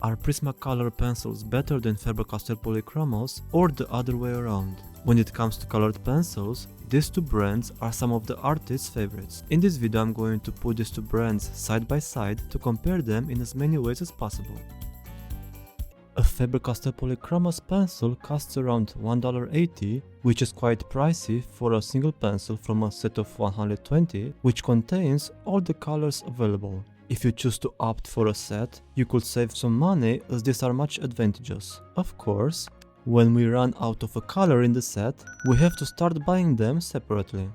Are Prismacolor pencils better than Faber Castell Polychromos or the other way around? When it comes to colored pencils, these two brands are some of the artists' favorites. In this video I'm going to put these two brands side by side to compare them in as many ways as possible. A Faber Castell Polychromos pencil costs around $1.80, which is quite pricey for a single pencil from a set of 120, which contains all the colors available. If you choose to opt for a set, you could save some money as these are much advantageous. Of course, when we run out of a color in the set, we have to start buying them separately.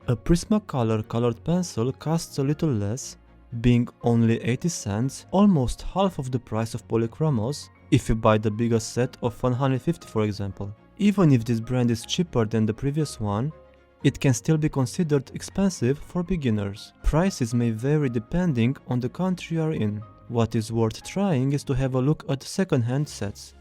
A Prismacolor colored pencil costs a little less, being only 80 cents, almost half of the price of Polychromos, if you buy the biggest set of 150 for example. Even if this brand is cheaper than the previous one, it can still be considered expensive for beginners. Prices may vary depending on the country you are in. What is worth trying is to have a look at second-hand sets.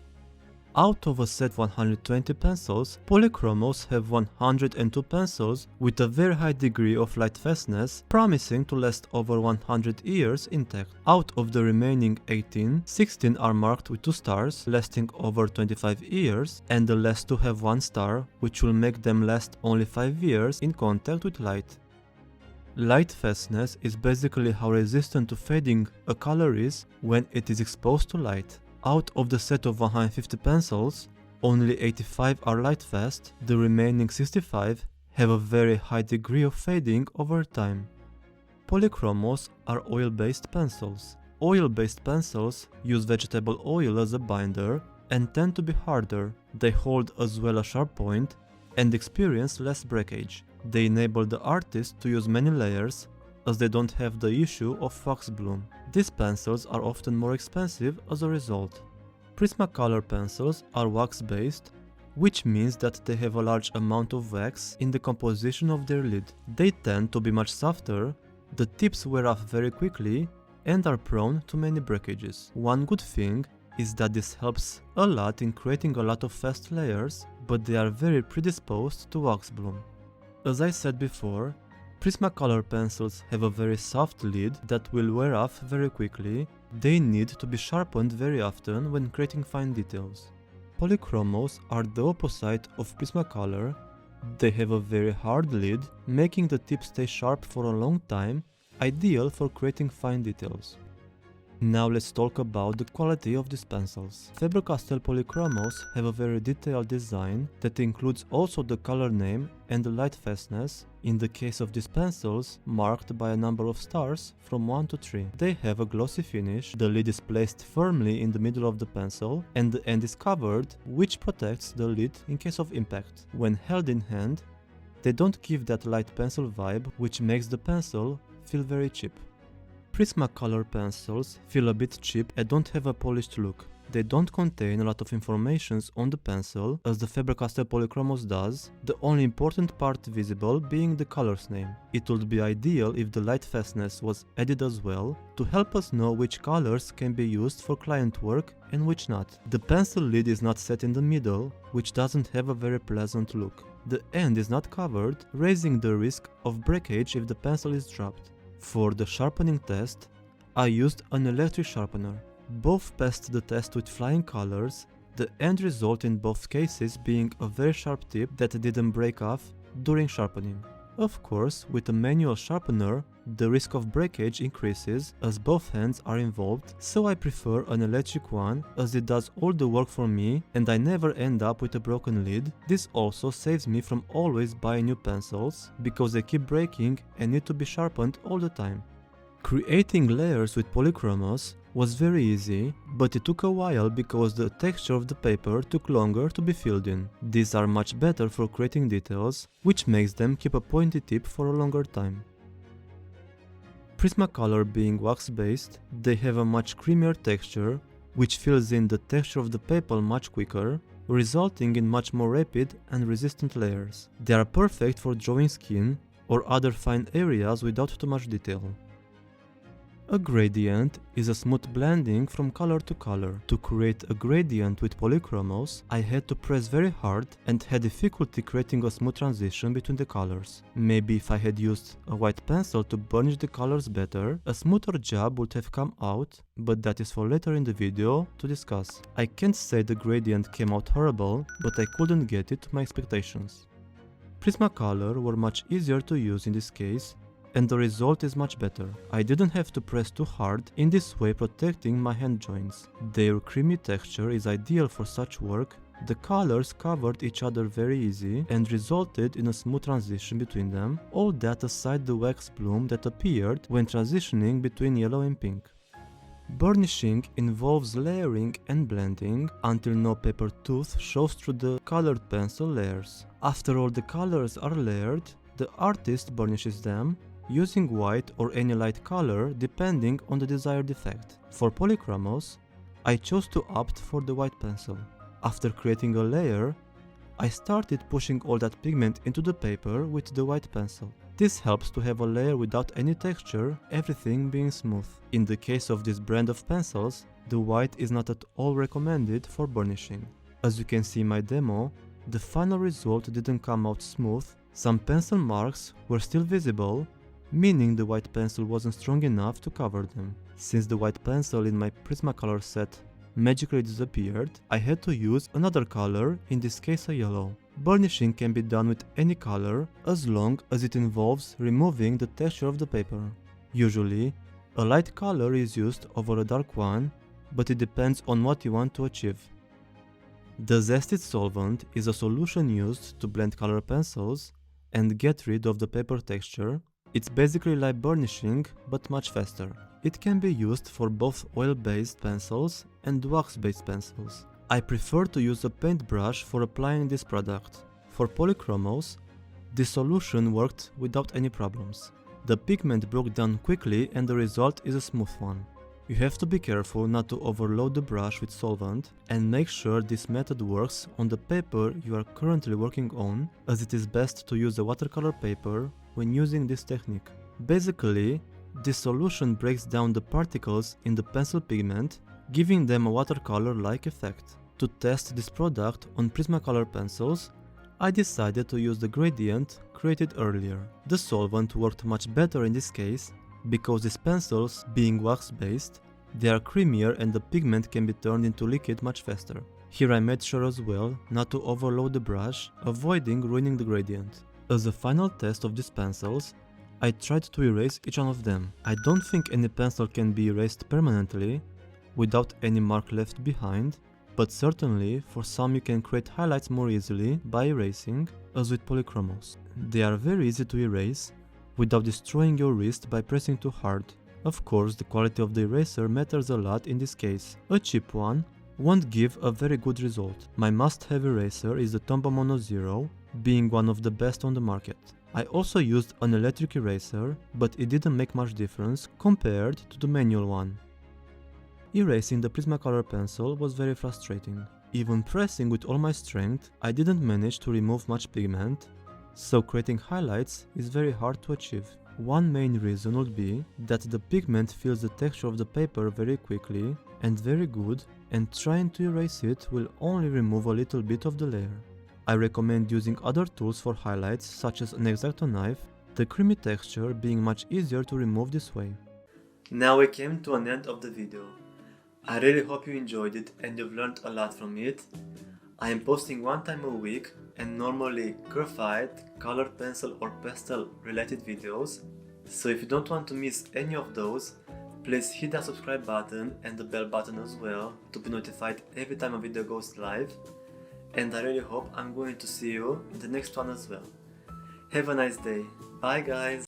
Out of a set 120 pencils, Polychromos have 102 pencils with a very high degree of lightfastness, promising to last over 100 years intact. Out of the remaining 18, 16 are marked with 2 stars, lasting over 25 years, and the last 2 have 1 star, which will make them last only 5 years in contact with light. Lightfastness is basically how resistant to fading a color is when it is exposed to light. Out of the set of 150 pencils, only 85 are lightfast, the remaining 65 have a very high degree of fading over time. Polychromos are oil-based pencils. Oil-based pencils use vegetable oil as a binder and tend to be harder. They hold as well a sharp point and experience less breakage. They enable the artist to use many layers, as they don't have the issue of wax bloom. These pencils are often more expensive as a result. Prismacolor pencils are wax-based, which means that they have a large amount of wax in the composition of their lid. They tend to be much softer, the tips wear off very quickly, and are prone to many breakages. One good thing is that this helps a lot in creating a lot of fast layers, but they are very predisposed to wax bloom. As I said before, Prismacolor pencils have a very soft lid that will wear off very quickly. They need to be sharpened very often when creating fine details. Polychromos are the opposite of Prismacolor. They have a very hard lid, making the tip stay sharp for a long time, ideal for creating fine details. Now let's talk about the quality of these pencils. Faber Castell Polychromos have a very detailed design that includes also the color name and the lightfastness, in the case of these pencils, marked by a number of stars from 1 to 3. They have a glossy finish, the lid is placed firmly in the middle of the pencil and the end is covered, which protects the lid in case of impact. When held in hand, they don't give that light pencil vibe, which makes the pencil feel very cheap. Prismacolor pencils feel a bit cheap and don't have a polished look. They don't contain a lot of information on the pencil as the Faber Castell Polychromos does, the only important part visible being the color's name. It would be ideal if the lightfastness was added as well to help us know which colors can be used for client work and which not. The pencil lid is not set in the middle, which doesn't have a very pleasant look. The end is not covered, raising the risk of breakage if the pencil is dropped. For the sharpening test, I used an electric sharpener. Both passed the test with flying colors, the end result in both cases being a very sharp tip that didn't break off during sharpening. Of course, with a manual sharpener, the risk of breakage increases as both hands are involved, so I prefer an electric one as it does all the work for me and I never end up with a broken lid. This also saves me from always buying new pencils because they keep breaking and need to be sharpened all the time. Creating layers with Polychromos was very easy, but it took a while because the texture of the paper took longer to be filled in. These are much better for creating details, which makes them keep a pointy tip for a longer time. Prismacolor being wax-based, they have a much creamier texture, which fills in the texture of the paper much quicker, resulting in much more rapid and resistant layers. They are perfect for drawing skin or other fine areas without too much detail. A gradient is a smooth blending from color to color. To create a gradient with Polychromos, I had to press very hard and had difficulty creating a smooth transition between the colors. Maybe if I had used a white pencil to burnish the colors better, a smoother job would have come out, but that is for later in the video to discuss. I can't say the gradient came out horrible, but I couldn't get it to my expectations. Prismacolor were much easier to use in this case, and the result is much better. I didn't have to press too hard, in this way protecting my hand joints. Their creamy texture is ideal for such work. The colors covered each other very easy and resulted in a smooth transition between them, all that aside the wax bloom that appeared when transitioning between yellow and pink. Burnishing involves layering and blending until no paper tooth shows through the colored pencil layers. After all the colors are layered, the artist burnishes them, using white or any light color depending on the desired effect. For Polychromos, I chose to opt for the white pencil. After creating a layer, I started pushing all that pigment into the paper with the white pencil. This helps to have a layer without any texture, everything being smooth. In the case of this brand of pencils, the white is not at all recommended for burnishing. As you can see in my demo, the final result didn't come out smooth. Some pencil marks were still visible, meaning the white pencil wasn't strong enough to cover them. Since the white pencil in my Prismacolor set magically disappeared, I had to use another color, in this case a yellow. Burnishing can be done with any color as long as it involves removing the texture of the paper. Usually, a light color is used over a dark one, but it depends on what you want to achieve. The zested solvent is a solution used to blend color pencils and get rid of the paper texture. It's basically like burnishing, but much faster. It can be used for both oil-based pencils and wax-based pencils. I prefer to use a paintbrush for applying this product. For Polychromos, this solution worked without any problems. The pigment broke down quickly and the result is a smooth one. You have to be careful not to overload the brush with solvent and make sure this method works on the paper you are currently working on, as it is best to use a watercolor paper when using this technique. Basically, this solution breaks down the particles in the pencil pigment, giving them a watercolor-like effect. To test this product on Prismacolor pencils, I decided to use the gradient created earlier. The solvent worked much better in this case, because these pencils, being wax-based, they are creamier and the pigment can be turned into liquid much faster. Here I made sure as well not to overload the brush, avoiding ruining the gradient. As a final test of these pencils, I tried to erase each one of them. I don't think any pencil can be erased permanently, without any mark left behind, but certainly for some you can create highlights more easily by erasing, as with Polychromos. They are very easy to erase, without destroying your wrist by pressing too hard. Of course, the quality of the eraser matters a lot in this case. A cheap one won't give a very good result. My must-have eraser is the Tombow Mono Zero, being one of the best on the market. I also used an electric eraser, but it didn't make much difference compared to the manual one. Erasing the Prismacolor pencil was very frustrating. Even pressing with all my strength, I didn't manage to remove much pigment, so creating highlights is very hard to achieve. One main reason would be that the pigment feels the texture of the paper very quickly and very good, and trying to erase it will only remove a little bit of the layer. I recommend using other tools for highlights such as an X-Acto knife, the creamy texture being much easier to remove this way. Now we came to an end of the video. I really hope you enjoyed it and you've learned a lot from it. I am posting one time a week and normally graphite, color pencil or pastel related videos, so if you don't want to miss any of those, please hit that subscribe button and the bell button as well to be notified every time a video goes live, and I really hope I'm going to see you in the next one as well. Have a nice day. Bye guys!